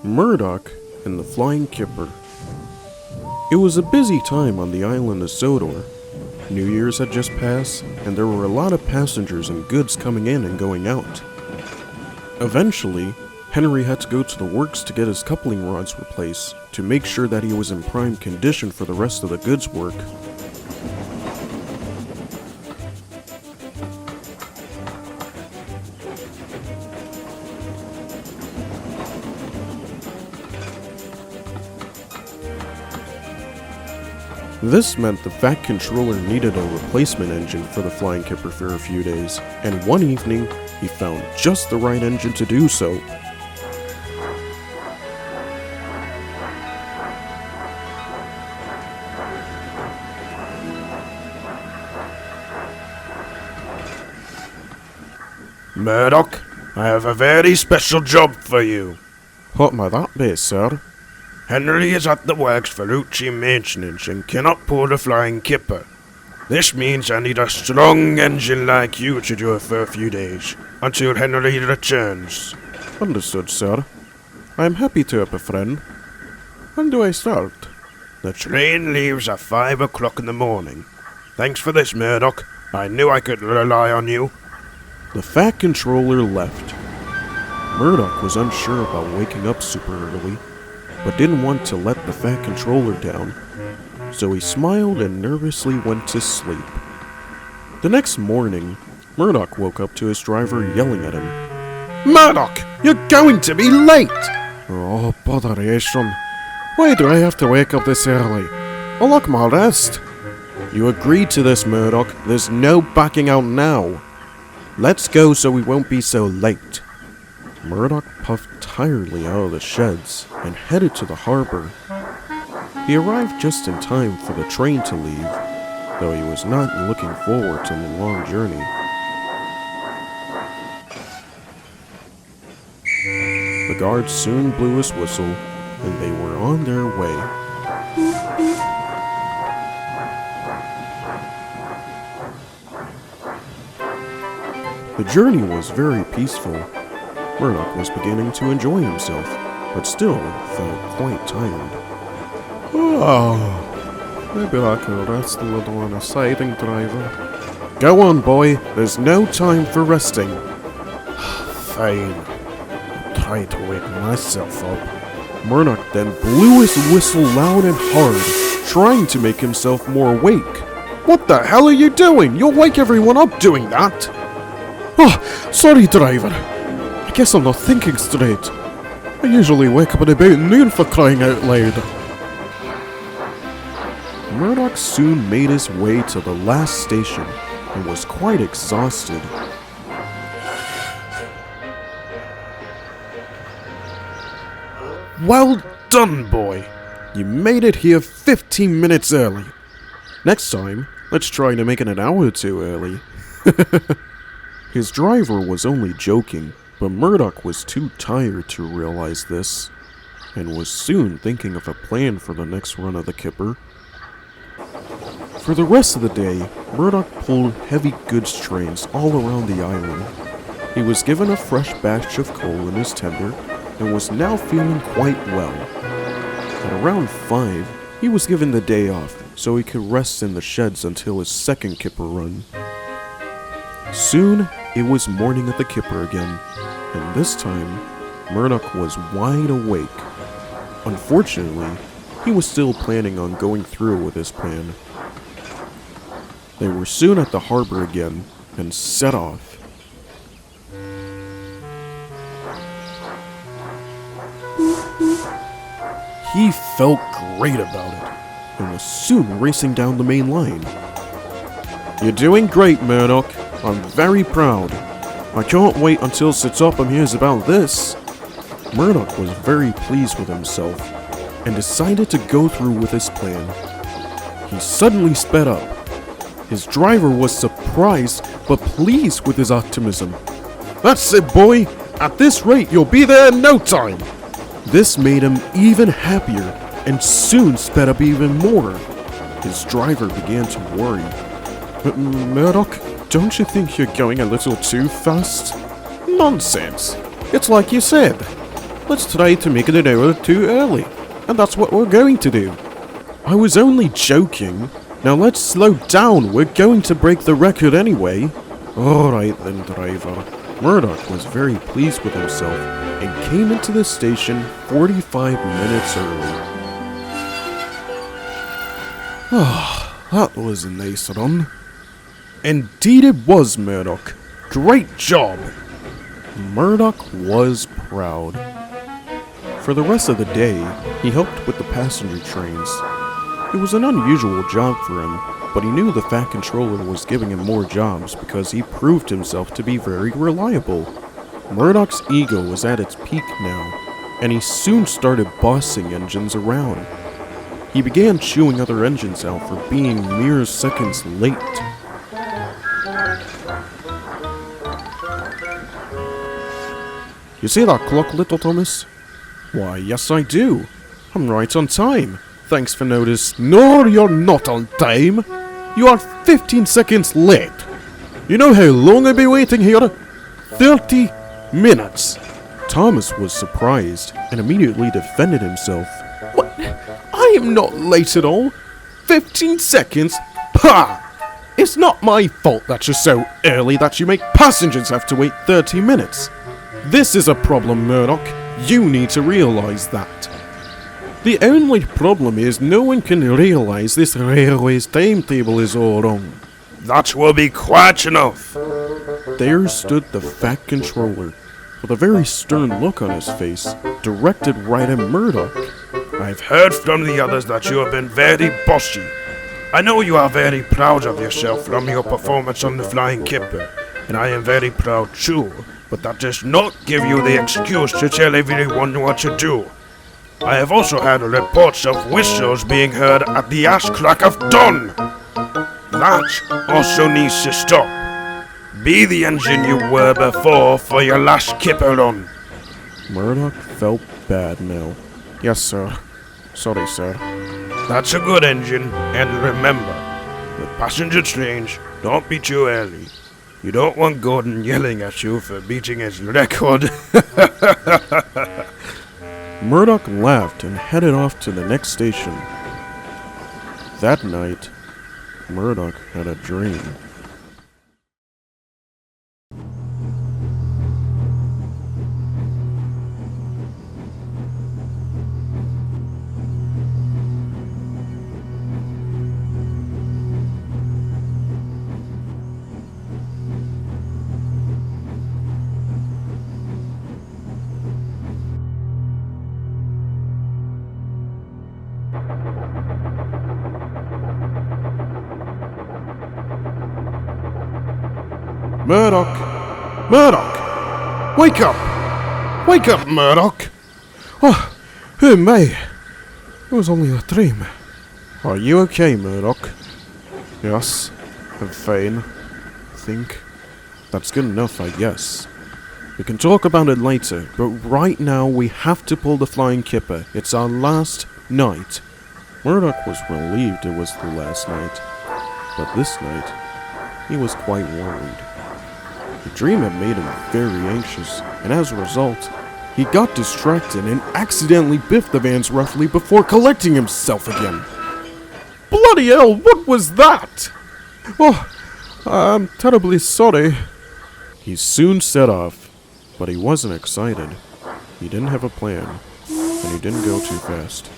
Murdoch and the Flying Kipper. It was a busy time on the island of Sodor. New Year's had just passed, and there were a lot of passengers and goods coming in and going out. Eventually, Henry had to go to the works to get his coupling rods replaced to make sure that he was in prime condition for the rest of the goods work. This meant the Fat Controller needed a replacement engine for the Flying Kipper for a few days, and one evening, he found just the right engine to do so. Murdoch, I have a very special job for you. What may that be, sir? Henry is at the works for routine maintenance and cannot pull the Flying Kipper. This means I need a strong engine like you to do it for a few days, until Henry returns. Understood, sir. I am happy to help a friend. When do I start? The train leaves at 5 o'clock in the morning. Thanks for this, Murdoch. I knew I could rely on you. The Fat Controller left. Murdoch was unsure about waking up super early, but didn't want to let the Fat Controller down, so he smiled and nervously went to sleep. The next morning, Murdoch woke up to his driver yelling at him. Murdoch, you're going to be late! Oh, botheration. Why do I have to wake up this early? I'll like my rest. You agreed to this, Murdoch. There's no backing out now. Let's go so we won't be so late. Murdoch puffed tiredly out of the sheds and headed to the harbor. He arrived just in time for the train to leave, though he was not looking forward to the long journey. The guard soon blew his whistle, and they were on their way. The journey was very peaceful. Murdoch was beginning to enjoy himself, but still felt quite tired. Oh, maybe I can rest a little on a siding, driver. Go on, boy. There's no time for resting. Fine. I'll try to wake myself up. Murdoch then blew his whistle loud and hard, trying to make himself more awake. What the hell are you doing? You'll wake everyone up doing that. Oh, sorry, driver. I guess I'm not thinking straight. I usually wake up at about noon for crying out loud. Murdoch soon made his way to the last station and was quite exhausted. Well done, boy. You made it here 15 minutes early. Next time, let's try to make it an hour or two early. His driver was only joking, but Murdoch was too tired to realize this, and was soon thinking of a plan for the next run of the Kipper. For the rest of the day, Murdoch pulled heavy goods trains all around the island. He was given a fresh batch of coal in his tender, and was now feeling quite well. At around 5, he was given the day off, so he could rest in the sheds until his second Kipper run. Soon, it was morning at the Kipper again, and this time, Murdoch was wide awake. Unfortunately, he was still planning on going through with his plan. They were soon at the harbor again, and set off. He felt great about it, and was soon racing down the main line. You're doing great, Murdoch. I'm very proud. I can't wait until Sir Topham hears about this. Murdoch was very pleased with himself, and decided to go through with his plan. He suddenly sped up. His driver was surprised, but pleased with his optimism. That's it, boy. At this rate, you'll be there in no time. This made him even happier, and soon sped up even more. His driver began to worry. Murdoch, don't you think you're going a little too fast? Nonsense. It's like you said. let's try to make it an hour too early. And that's what we're going to do. I was only joking. Now let's slow down. We're going to break the record anyway. Alright then, driver. Murdoch was very pleased with himself and came into the station 45 minutes early. Ah, that was a nice run. Indeed it was, Murdoch. Great job! Murdoch was proud. For the rest of the day, he helped with the passenger trains. It was an unusual job for him, but he knew the Fat Controller was giving him more jobs because he proved himself to be very reliable. Murdoch's ego was at its peak now, and he soon started bossing engines around. He began chewing other engines out for being mere seconds late. You see that clock, little Thomas? Why, yes I do. I'm right on time. Thanks for notice. No, you're not on time. You are 15 seconds late. You know how long I've been waiting here? 30 minutes. Thomas was surprised and immediately defended himself. What? I am not late at all. 15 seconds? Pah! It's not my fault that you're so early that you make passengers have to wait 30 minutes. This is a problem, Murdoch. You need to realize that. The only problem is no one can realize this railway's timetable is all wrong. That will be quite enough. There stood the Fat Controller, with a very stern look on his face, directed right at Murdoch. I've heard from the others that you have been very bossy. I know you are very proud of yourself from your performance on the Flying Kipper, and I am very proud too, but that does not give you the excuse to tell everyone what to do. I have also had reports of whistles being heard at the ass crack of dawn. That also needs to stop. Be the engine you were before for your last Kipper run. Murdoch felt bad now. Yes, sir. Sorry, sir. That's a good engine, and remember, with passenger trains, don't be too early. You don't want Gordon yelling at you for beating his record. Murdoch laughed and headed off to the next station. That night, Murdoch had a dream. Murdoch! Murdoch! Wake up! Wake up, Murdoch! Oh, who am I? It was only a dream. Are you okay, Murdoch? Yes, I'm fine. I think. That's good enough, I guess. We can talk about it later, but right now we have to pull the Flying Kipper. It's our last night. Murdoch was relieved it was the last night, but this night, he was quite worried. The dream had made him very anxious, and as a result, he got distracted and accidentally biffed the vans roughly before collecting himself again. Bloody hell, what was that? Oh, I'm terribly sorry. He soon set off, but he wasn't excited. He didn't have a plan, and he didn't go too fast.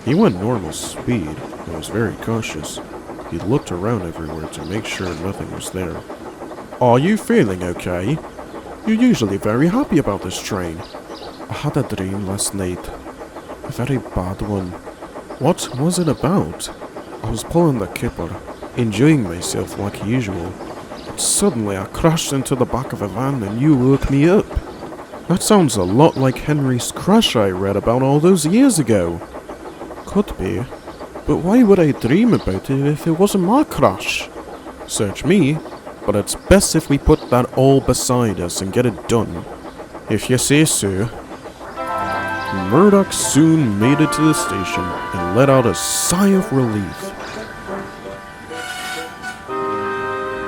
He went normal speed and was very cautious. He looked around everywhere to make sure nothing was there. Are you feeling okay? You're usually very happy about this train. I had a dream last night. A very bad one. What was it about? I was pulling the Kipper, enjoying myself like usual. But suddenly I crashed into the back of a van and you woke me up. That sounds a lot like Henry's crash I read about all those years ago. Could be. But why would I dream about it if it wasn't my crash? Search me. But it's best if we put that all beside us and get it done. If you say so. Murdoch soon made it to the station and let out a sigh of relief.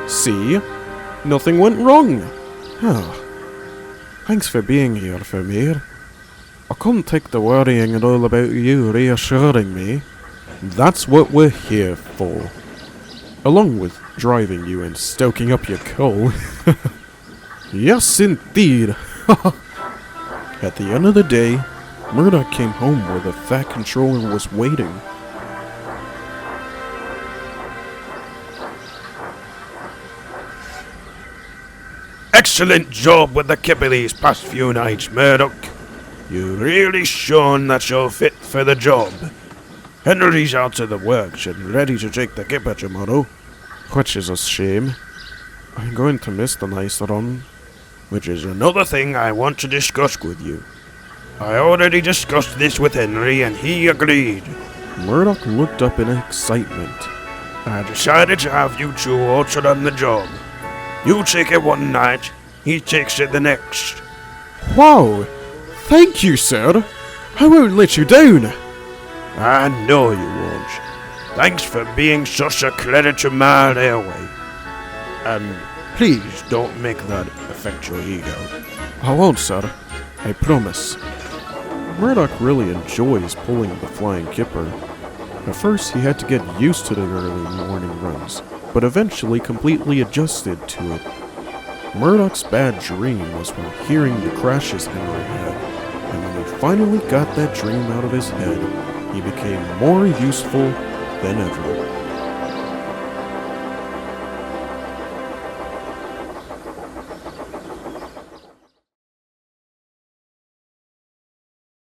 See? Nothing went wrong. Oh. Thanks for being here, Vermeer. can't take the worrying and all about you reassuring me. That's what we're here for. Along with driving you and stoking up your coal. Yes, indeed. At the end of the day, Murdoch came home where the Fat Controller was waiting. Excellent job with the kipper these past few nights, Murdoch. You've really shown that you're fit for the job. Henry's out of the works and ready to take the kipper tomorrow. Which is a shame. I'm going to miss the nice run. Which is another thing I want to discuss with you. I already discussed this with Henry and he agreed. Murdoch looked up in excitement. I decided to have you two also on the job. You take it one night, he takes it the next. Wow! Thank you, sir! I won't let you down! I know you won't. Thanks for being such a credit to my railway. And please don't make that affect your ego. I won't, sir. I promise. Murdoch really enjoys pulling the Flying Kipper. At first he had to get used to the early morning runs, but eventually completely adjusted to it. Murdoch's bad dream was from hearing the crashes Henry had, and when he finally got that dream out of his head, he became more useful than ever.